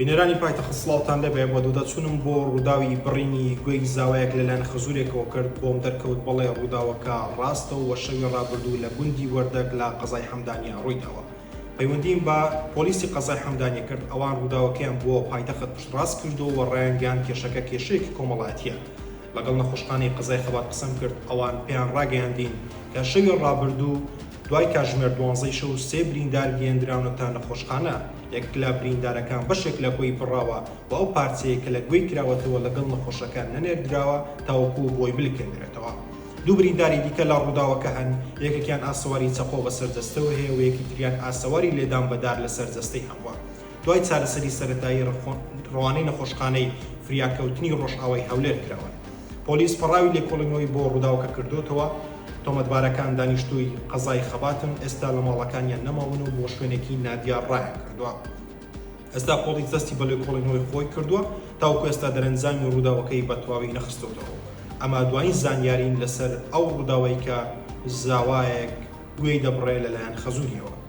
بینەرانی پایتەخت سڵاوتان لەبێ بۆ دوودەچوونم بۆ ڕووداوی بڕینی گوێی زاوایەک لەلایەن خەزوورێکەوە کرد بۆم دەرکەوت بەڵێ ڕووداوەکە ڕاستەوە وە شەوی ڕابردوو لە گوندی وەردەک لە قەزای حەمدانیە ڕوویداوە. پەیوەندیم بە پۆلیسی قەزای حەمدانیە کرد ئەوان ڕووداوەکەیان بۆ پایتەخت پشتڕاست کردەوە و ڕایانگەیان کێشەکە کێشەیەکی کۆمەڵایەتیە. لەگەڵ نەخۆشخانەی قەزای خەبات قسەم کرد ئەوان پێیان ڕاگەیاندین کە شەوی ڕابردوو دوای کاتژمێر 12 شەو 3 بریندار گەیەندراونە تا نەخۆشخانە. یەک لە بریندارەکان بەشێک لە گوێی بڕاوە و ئەو پارچەیە کە لە گوێی کراوەتەوە لەگەڵ نەخۆشەکان نەنێردراوە تاوەکو بۆی بلکێنرێتەوە. دوو برینداری دیکە لە ڕووداوەکە هەن، یەکێکیان ئاسەواری چەقۆ بە سەرجەستەوە هەیە و یەکی تریان ئاسەواری لێدان بەدار لە سەرجەستەی هەمووە. دوای چارەسەری سەرەتایی ڕەوانەی نەخۆشخانەی فریاکەوتنی ڕۆژئاوای هەولێر کراوە. پۆلیس پەڕاوی لێکۆڵینەوەی بۆ ڕووداوەکە کردوتەوە. تۆمەتبارەکان دانیشتووی قەزای خەباتن ئێستا لە ماڵەکانیان نەماون و بۆ شوێنێکی نادیار ڕایان کردووە. ئێستا پۆلیس دەستی بە لێکۆڵینەوەی خۆی کردووە تاوەکو ئێستا دەرەنجامی ڕووداوەکەی بە تەواوی نەخستوتەوە. ئەمە دوایین زانیارین لەسەر ئەو ڕووداوەی کە زاوایەک گوێی دەبڕێ لەلایەن خەزووریەوە.